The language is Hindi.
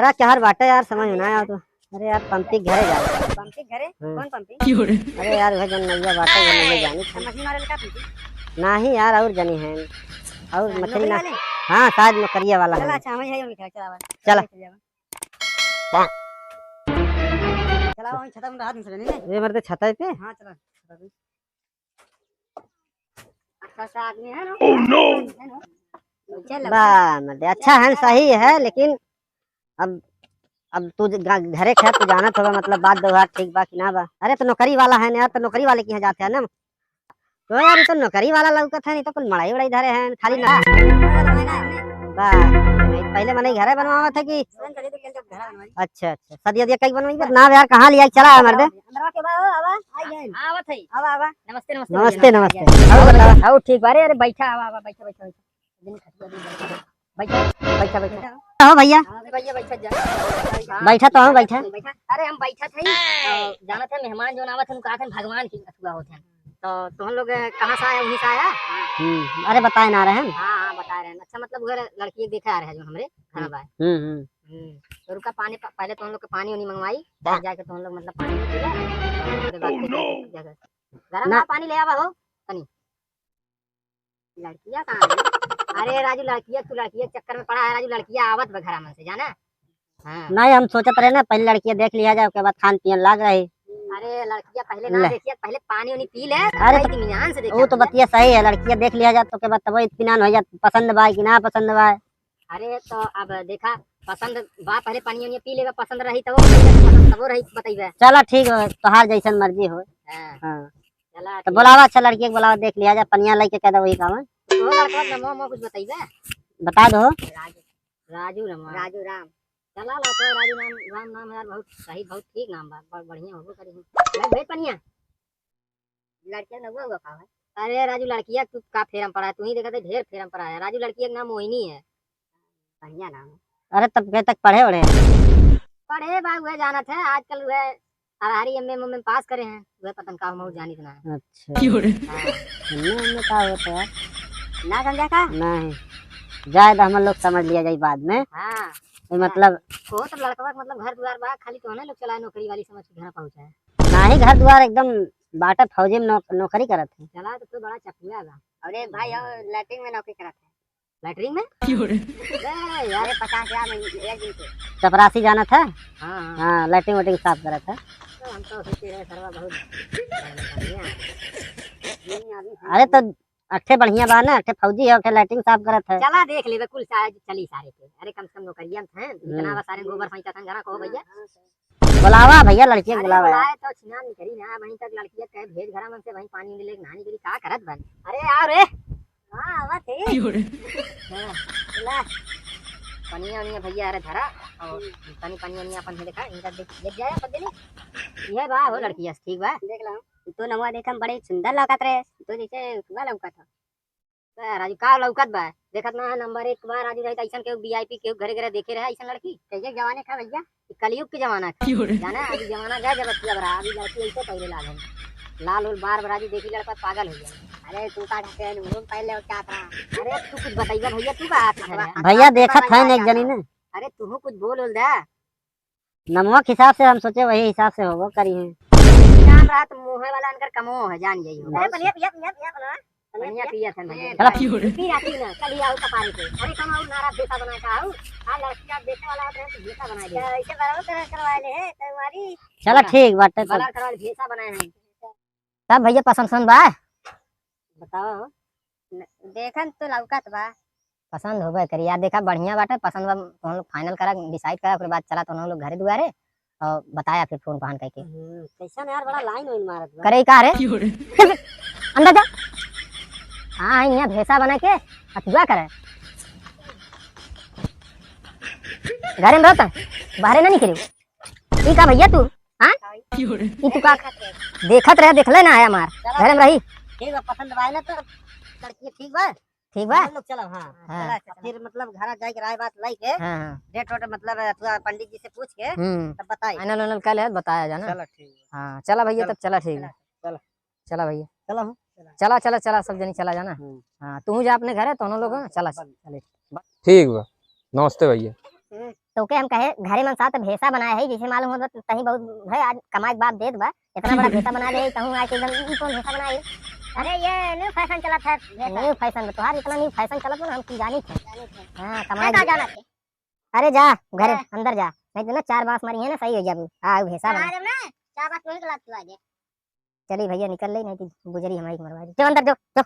अरे चार बाटे यार समझ में ना आया तो। अरे यार पंपी घरे जा रहा है। पंपी घरे कौन पंपी? अरे यार वह जन नैया बाटे वो नैया जानी मछली मारे का पंपी? नहीं यार और जनी है और मछली ना। वाले? हाँ शायद नौकरिया वाला चला है। अच्छा हमें है मिठा चला चला चला वहीं छतम में हाथ में नहीं ये मरते छत पे। हां चला छत पे अच्छा सा आदमी है ना। Oh no! चल वाह मर्दे अच्छा है सही है लेकिन अब तू घरे खा तू जाना होगा मतलब बात व्यवहार ठीक बा कि ना बा। अरे तो नौकरी वाला है ना यार तो नौकरी वाले के यहाँ जाते हैं ना तो यार ये तो नौकरी वाला लौकत है नहीं तो कुल मड़ाई उड़ाई धरे हैं खाली ना। वाह पहले मने घरे बनवावा था कि अच्छा अच्छा सदिया दिया कई बनवाई बा ना यार कहाँ लिया चला है मर्दे। अंदरवा के बा आवा आई गए आवत है आवा आवा नमस्ते नमस्ते नमस्ते नमस्ते और बताओ आओ ठीक बारे अरे बैठा आवा आवा बैठा बैठा दिन खटिया बैठा बैठा बैठा हो भैया भैया बैठा जा बैठा तो हूँ बैठा। अरे हम बैठा थे जाना था मेहमान जो आवत हम कहा थे भगवान की अथुआ होते हैं तो हम लोग कहाँ से आए वहीं से आया। अरे बताए ना रहे हैं। हाँ हाँ बता रहे हैं अच्छा मतलब उधर लड़की देखा आ रहे हैं जो हमारे घर में तो रुका पानी पहले तो हम लोग पानी उनी मंगवाई जाके तो हम लोग मतलब पानी गरम पानी ले आवा हो तनी लड़कियां कहाँ है? अरे राजू लड़कियां तू लड़कियां चक्कर में पड़ा है राजू लड़कियां आवत बघरा मन से जाना। हाँ नहीं हम सोचत रहे ना पहले लड़कियां देख लिया जाए उसके बाद खान पियन लाग रही। अरे लड़कियां पहले ना देखिए पहले पानी उनी पी ले अरे तो इत्मीनान से देखा वो तो बतिया सही है लड़कियां देख लिया जाए तो के बाद तब इत्मीनान हो जाए पसंद बा कि ना पसंद बा। अरे तो अब देखा पसंद बा पहले पानी उनी पी लेगा पसंद रही तो पसंद तब रही बताइबे। चला ठीक है तोहार जैसन मर्जी हो। हां चला तो बुलावा अच्छा लड़की के बुलावा देख लिया जाए पनिया लेके कह दो वही काम तो लड़का नमो मो कुछ बताइबे बता दो। राजू राजू राम चला ला तो राजू नाम राम नाम यार बहुत सही बहुत ठीक नाम बा बहुत बढ़िया होबो करी मैं भेज पनिया लड़कियां न हुआ का है। अरे राजू लड़कियां तू का फेरम पड़ा है तू ही देखा थे ढेर फेरम पड़ा है राजू लड़की का नाम मोहिनी है बढ़िया नाम है। अरे तब कह तक पढ़े उड़े पढ़े बा हुए जाना था आजकल हुए हरारी एमए पास करे हैं वह पतन का हम जानी ना। अच्छा हमने का होता है ना समझा का नहीं जाए तो हम लोग समझ लिया जाए बाद में। हां तो मतलब वो तो लड़का मतलब घर द्वार बा खाली तो है लोग चलाए नौकरी वाली समझ के घर पहुंचाए नहीं घर द्वार एकदम बाटा फौजी में नौकरी करत है। चला तो बड़ा चकुआ बा अरे भाई लैट्रिन में नौकरी करत है लैट्रिन में यार 50,000 में एक दिन से चपरासी जाना था। हां हाँ लैट्रिन वैट्रिन साफ करा था। तो हम तो सोचे रहे सरवा बहुत अरे तो अट्ठे बढ़िया बा ना अट्ठे फौजी है अट्ठे लैट्रिन साफ करत है। चला देख लेबे कुल सारे चली सारे के अरे कम से कम नौकरियां हैं इतना बा सारे गोबर फेंकता था घर को भैया बुलावा भैया लड़कियां बुलावा बुलाए तो छिना नहीं करी ना वहीं तक लड़कियां कहे भेज घर में से वहीं पानी ले नहाने करी का करत बन अरे आओ रे हां आवत है ला पनिया उनिया भैया अरे धरा और पानी पानी उनिया अपन देखा इनका देख जाए पद देनी ये बा हो लड़कियां ठीक बा देख ला तो नवा देखम बड़े सुंदर लौकत रहे तो जैसे तुआ लौकत था राजू का लौकत बा देखत ना नंबर 1 बार राजू रही ऐसा के वीआईपी के घरे घरे देखे रहे ऐसा लड़की कैसे जमाने का भैया कलयुग के जमाना का जाना अभी जमाना गया जब अभी लड़की ऐसे पहले लाल लाल और बार राजू देखी लड़का पागल हो गया। अरे तू का ढके रूम पहले और क्या था अरे तू कुछ बताइए भैया तू का हाथ भैया देखत है एक जनी ने अरे तू कुछ बोल दे नमक हिसाब से हम सोचे वही हिसाब से होगा करी है नाम रात मुंह वाला अंकर कमो है जान जाइए बढ़िया बढ़िया पिया था चला पी आती ना कल ही आओ कपारे पे अरे कम आओ नारा बेटा बना का आओ हां लड़कियां देखने वाला है तो बेटा बना दिया ऐसे बराबर करवा ले है तुम्हारी चला ठीक बाटे तो कलर करवा भेसा बनाए हैं सब भैया पसंद बा बताओ देखन तो लौकत बा पसंद होबे करी यार देखा बढ़िया बाटे पसंद बा तो हम लोग फाइनल करा डिसाइड करा फिर बाद चला तो हम लोग घरे दुआरे और बताया फिर फोन पहन करके कैसा यार बड़ा लाइन होइन मारत बा करे का रे अंदर जा हां यहाँ भेसा बना के अथुआ करे घरे में रहता बाहर ना निकले ठीक है भैया तू हां तू का देखत रहे देखले ना आया मार घरे में रही ठीक बा पसंद बा ना तो लड़की ठीक बा लोग चलो हां हाँ। फिर मतलब घर जाए के राय बात लाई के हां डेट वोट मतलब अथवा पंडित जी से पूछ के तब बताई फाइनल वाइनल कल है बताया जाना। चलो ठीक हाँ चला भैया तब चला ठीक है चलो चला भैया चलो चला चला चला सब जनी चला जाना। हाँ तू जा अपने घर है दोनों लोग चला चले ठीक बा नमस्ते भैया। तो के हम कहे घरे मन साथ भेसा बनाया है जैसे मालूम हो कहीं बहुत है आज कमाई के बाप देत बा इतना बड़ा भेसा बना दे कहूं आज एकदम ई कौन भेसा बनाई। अरे ये न्यू फैशन चलत है न्यू फैशन तोहार इतना न्यू फैशन चलत ना हम की जानी थे। हां कमाई का जाना थे। अरे जा घरे अंदर जा नहीं तो ना 4 बांस मारी है ना सही हो जाबू आ भेसा बना अरे ना 4 बांस नहीं गलत तू आ जा। चली भैया निकल ले नहीं तो गुजरी हमारी मरवा दे। चल अंदर जो